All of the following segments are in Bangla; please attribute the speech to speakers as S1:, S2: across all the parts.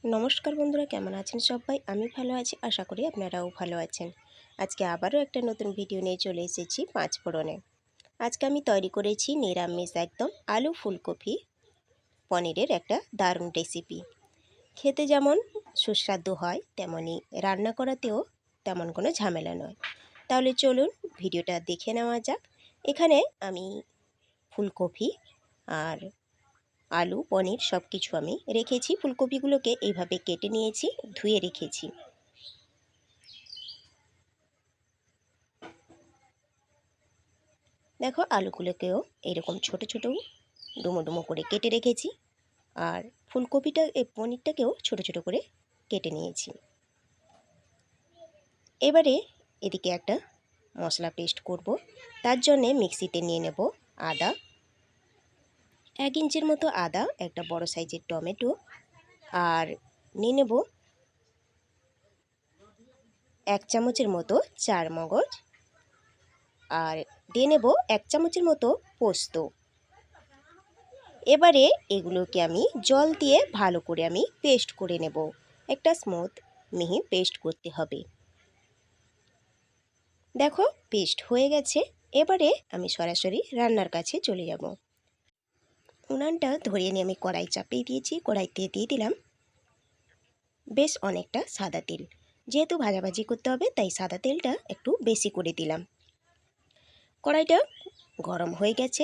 S1: নমস্কার বন্ধুরা, কেমন আছেন সবাই? আমি ভালো আছি, আশা করি আপনারাও ভালো আছেন। আজকে আবারও একটা নতুন ভিডিও নিয়ে চলে এসেছি পাঁচ ফোড়নে। আজকে আমি তৈরি করেছি নিরামিষ একদম আলু ফুলকপি পনিরের একটা দারুণ রেসিপি। খেতে যেমন সুস্বাদু হয়, তেমনি রান্না করাতেও তেমন কোনো ঝামেলা নয়। তাহলে চলুন ভিডিওটা দেখে নেওয়া যাক। এখানে আমি ফুলকপি আর আলু পনির সব কিছু আমি রেখেছি। ফুলকপিগুলোকে এইভাবে কেটে নিয়েছি, ধুয়ে রেখেছি। দেখো, আলুগুলোকেও এরকম ছোট ছোট ডুমো ডুমো করে কেটে রেখেছি, আর ফুলকপিটা পনিরটাকেও ছোট ছোট করে কেটে নিয়েছি। এবারে এদিকে একটা মশলা পেস্ট করব। তার জন্যে মিক্সিতে নিয়ে নেব আদা, 1 ইঞ্চির মতো আদা, একটা বড় সাইজের টমেটো, আর নিয়ে নেব 1 চামচের মতো চারমগজ, আর দিয়ে নেব 1 চামচের মতো পোস্ত। এবারে এগুলোকে আমি জল দিয়ে ভালো করে আমি পেস্ট করে নেব। একটা স্মুথ মিহি পেস্ট করতে হবে। দেখো, পেস্ট হয়ে গেছে। এবারে আমি সরাসরি রান্নার কাছে চলে যাব। উনানটা ধরিয়ে নিয়ে আমি কড়াই চাপিয়ে দিয়েছি। কড়াইতে দিয়ে দিলাম বেশ অনেকটা সাদা তেল। যেহেতু ভাজাভাজি করতে হবে, তাই সাদা তেলটা একটু বেশি করে দিলাম। কড়াইটা গরম হয়ে গেছে।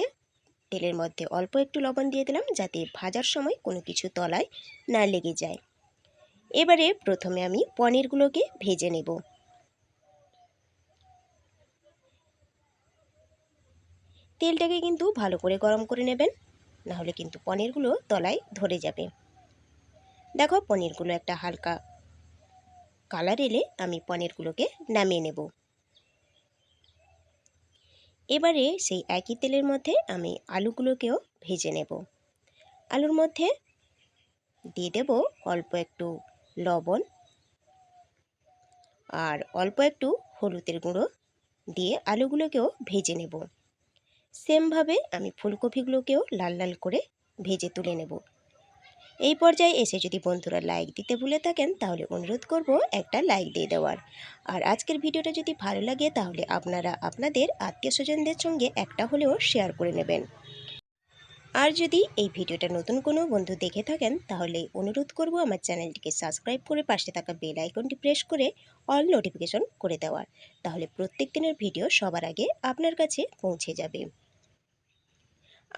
S1: তেলের মধ্যে অল্প একটু লবণ দিয়ে দিলাম, যাতে ভাজার সময় কোনো কিছু তলায় না লেগে যায়। এবারে প্রথমে আমি পনিরগুলোকে ভেজে নেব। তেলটাকে কিন্তু ভালো করে গরম করে নেবেন, নাহলে কিন্তু পনিরগুলো তলায় ধরে যাবে। দেখো, পনিরগুলো একটা হালকা কালার এলে আমি পনিরগুলোকে নামিয়ে নেব। এবারে সেই একই তেলের মধ্যে আমি আলুগুলোকেও ভেজে নেব। আলুর মধ্যে দিয়ে দেব অল্প একটু লবণ আর অল্প একটু হলুদের গুঁড়ো দিয়ে আলুগুলোকেও ভেজে নেব। সেমভাবে আমি ফুলকপিগুলোকেও লাল লাল করে ভেজে তুলে নেব। এই পর্যায়ে এসে যদি বন্ধুরা লাইক দিতে ভুলে থাকেন, তাহলে অনুরোধ করব একটা লাইক দিয়ে দেওয়ার। আর আজকের ভিডিওটা যদি ভালো লাগে, তাহলে আপনারা আপনাদের আত্মীয় স্বজনদের সঙ্গে একটা হলেও শেয়ার করে নেবেন। আর যদি এই ভিডিওটা নতুন কোনো বন্ধু দেখে থাকেন, তাহলে অনুরোধ করব আমার চ্যানেলটিকে সাবস্ক্রাইব করে পাশে থাকা বেল আইকনটি প্রেস করে অল নোটিফিকেশন করে দেওয়ার। তাহলে প্রত্যেক দিনের ভিডিও সবার আগে আপনার কাছে পৌঁছে যাবে।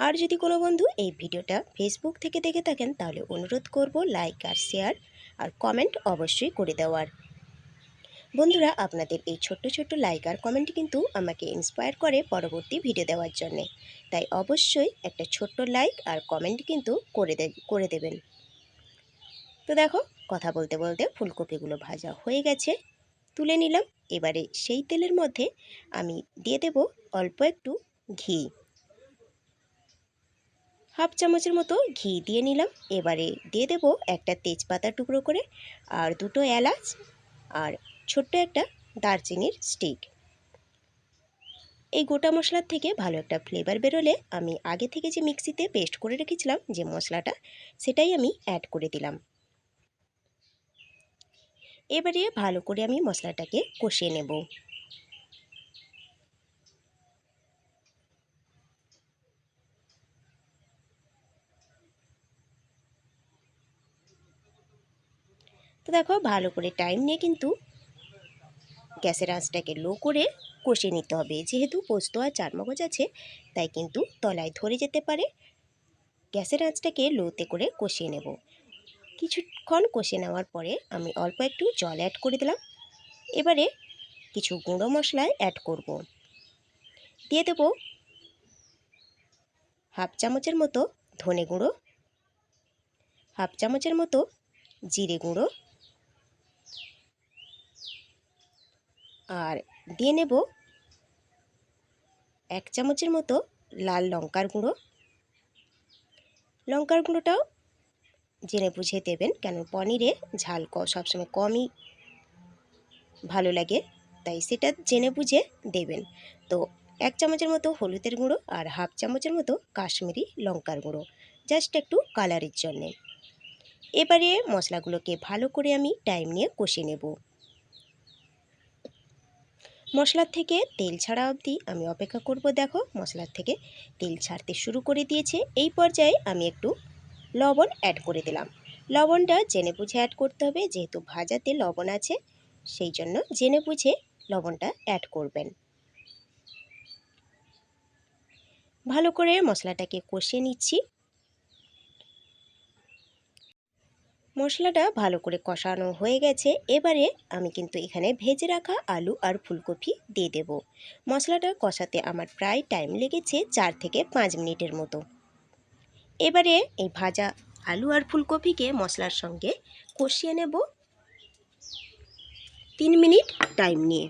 S1: আর যদি কোনো বন্ধু এই ভিডিওটা ফেসবুক থেকে দেখে থাকেন, তাহলে অনুরোধ করব লাইক আর শেয়ার আর কমেন্ট অবশ্যই করে দেওয়ার। বন্ধুরা, আপনাদের এই ছোট্ট ছোট্ট লাইক আর কমেন্ট কিন্তু আমাকে ইন্সপায়ার করে পরবর্তী ভিডিও দেওয়ার জন্যে। তাই অবশ্যই একটা ছোট্ট লাইক আর কমেন্ট কিন্তু করে দেবেন। তো দেখো, কথা বলতে বলতে ফুলকপিগুলো ভাজা হয়ে গেছে, তুলে নিলাম। এবারে সেই তেলের মধ্যে আমি দিয়ে দেব অল্প একটু ঘি, 1/2 চামচের মতো ঘি দিয়ে নিলাম। এবারে দিয়ে দেব একটা তেজপাতা টুকরো করে, আর 2টো এলাচ, আর ছোট্ট একটা দারচিনির স্টিক। এই গোটা মশলার থেকে ভালো একটা ফ্লেভার বেরোলে আমি আগে থেকে যে মিক্সিতে পেস্ট করে রেখেছিলাম যে মশলাটা, সেটাই আমি অ্যাড করে দিলাম। এবারে ভালো করে আমি মশলাটাকে কষিয়ে নেব। তো দেখো, ভালো করে টাইম নিয়ে কিন্তু গ্যাসের আঁচটাকে লো করে কষিয়ে নিতে হবে। যেহেতু পোস্ত আর চারমগজ আছে, তাই কিন্তু তলায় ধরে যেতে পারে। গ্যাসের আঁচটাকে লোতে করে কষিয়ে নেব। কিছুক্ষণ কষিয়ে নেওয়ার পরে আমি অল্প একটু জল অ্যাড করে দিলাম। এবারে কিছু গুঁড়ো মশলায় অ্যাড করব। দিয়ে দেব 1/2 চামচের মতো ধনে গুঁড়ো, 1/2 চামচের মতো জিরে গুঁড়ো, আর দিয়ে নেব 1 চামচের মতো লাল লঙ্কার গুঁড়ো। লঙ্কার গুঁড়োটাও জেনে বুঝে দেবেন, কেন পনিরে ঝাল সবসময় কমই ভালো লাগে, তাই সেটা জেনে বুঝে দেবেন। তো 1 চামচের মতো হলুদের গুঁড়ো আর 1/2 চামচের মতো কাশ্মীরি লঙ্কার গুঁড়ো, জাস্ট একটু কালারের জন্যে। এবারে মশলাগুলোকে ভালো করে আমি টাইম নিয়ে কষিয়ে নেব। মশলার থেকে তেল ছাড়া অবধি আমি অপেক্ষা করব। দেখো মশলার থেকে তেল ছাড়তে শুরু করে দিয়েছে। এই পর্যায়ে আমি একটু লবণ অ্যাড করে দিলাম। লবণটা জেনে বুঝে অ্যাড করতে হবে, যেহেতু ভাজাতে লবণ আছে সেই জন্য জেনে বুঝে লবণটা অ্যাড করবেন। ভালো করে মশলাটাকে কষিয়ে নিচ্ছি। মশলাটা ভালো করে কষানো হয়ে গেছে। এবারে আমি কিন্তু এখানে ভেজে রাখা আলু আর ফুলকপি দিয়ে দেব। মশলাটা কষাতে আমার প্রায় টাইম লেগেছে 4 থেকে 5 মিনিটের মতো। এবারে এই ভাজা আলু আর ফুলকপিকে মশলার সঙ্গে কষিয়ে নেব 3 মিনিট টাইম নিয়ে।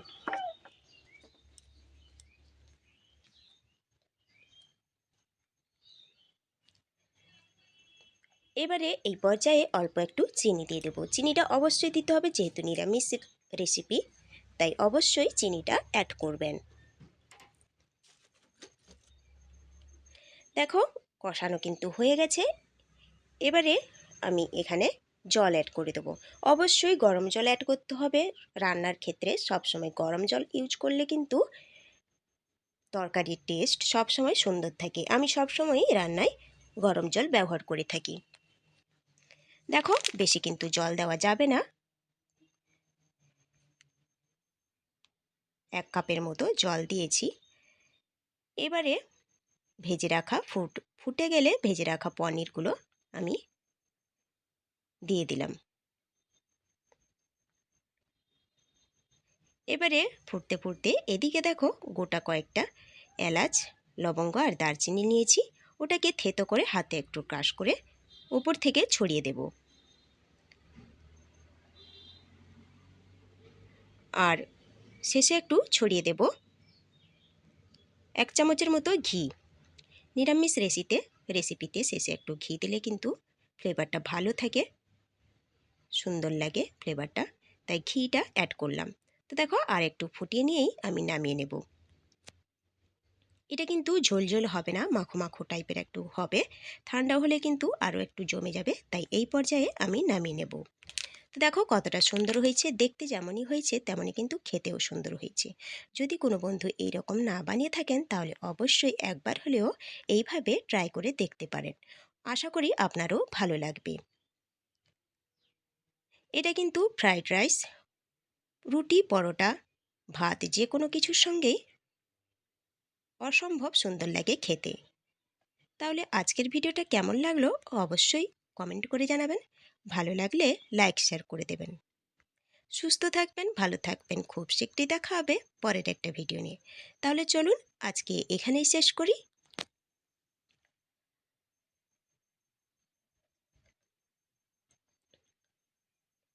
S1: এবারে এই পর্যায়ে অল্প একটু চিনি দিয়ে দেবো। চিনিটা অবশ্যই দিতে হবে, যেহেতু নিরামিষ রেসিপি, তাই অবশ্যই চিনিটা অ্যাড করবেন। দেখো কষানো কিন্তু হয়ে গেছে। এবারে আমি এখানে জল অ্যাড করে দেবো। অবশ্যই গরম জল অ্যাড করতে হবে। রান্নার ক্ষেত্রে সবসময় গরম জল ইউজ করলে কিন্তু তরকারির টেস্ট সবসময় সুন্দর থাকে। আমি সবসময়ই রান্নায় গরম জল ব্যবহার করে থাকি। দেখো বেশি কিন্তু জল দেওয়া যাবে না। 1 কাপের মতো জল দিয়েছি। এবারে ভেজে রাখা ফুটে গেলে ভেজে রাখা পনিরগুলো আমি দিয়ে দিলাম। এবারে ফুটতে ফুটতে এদিকে দেখো গোটা কয়েকটা এলাচ, লবঙ্গ আর দারচিনি নিয়েছি। ওটাকে থেতো করে হাতে একটু ক্রাশ করে উপর থেকে ছড়িয়ে দেব। আর শেষে একটু ছড়িয়ে দেব 1 চামচের মতো ঘি। নিরামিষ রেসিপিতে শেষে একটু ঘি দিলে কিন্তু ফ্লেভারটা ভালো থাকে, সুন্দর লাগে ফ্লেভারটা, তাই ঘিটা অ্যাড করলাম। তো দেখো আর একটু ফুটিয়ে নিয়েই আমি নামিয়ে নেব। এটা কিন্তু ঝোল হবে না, মাখো মাখো টাইপের একটু হবে। ঠান্ডা হলে কিন্তু আরও একটু জমে যাবে, তাই এই পর্যায়ে আমি নামিয়ে নেব। তো দেখো কতটা সুন্দর হয়েছে, দেখতে যেমনই হয়েছে তেমনই কিন্তু খেতেও সুন্দর হয়েছে। যদি কোনো বন্ধু এই রকম না বানিয়ে থাকেন তাহলে অবশ্যই একবার হলেও এইভাবে ট্রাই করে দেখতে পারেন। আশা করি আপনারও ভালো লাগবে। এটা কিন্তু ফ্রাইড রাইস, রুটি, পরোটা, ভাত যে কোনো কিছুর সঙ্গেই অসম্ভব সুন্দর লাগে খেতে। তাহলে আজকের ভিডিওটা কেমন লাগলো অবশ্যই কমেন্ট করে জানাবেন। ভালো লাগলে লাইক শেয়ার করে দেবেন। সুস্থ থাকবেন, ভালো থাকবেন। খুব শীঘ্রই দেখা হবে পরের একটা ভিডিও নিয়ে। তাহলে চলুন আজকে এখানেই শেষ করি।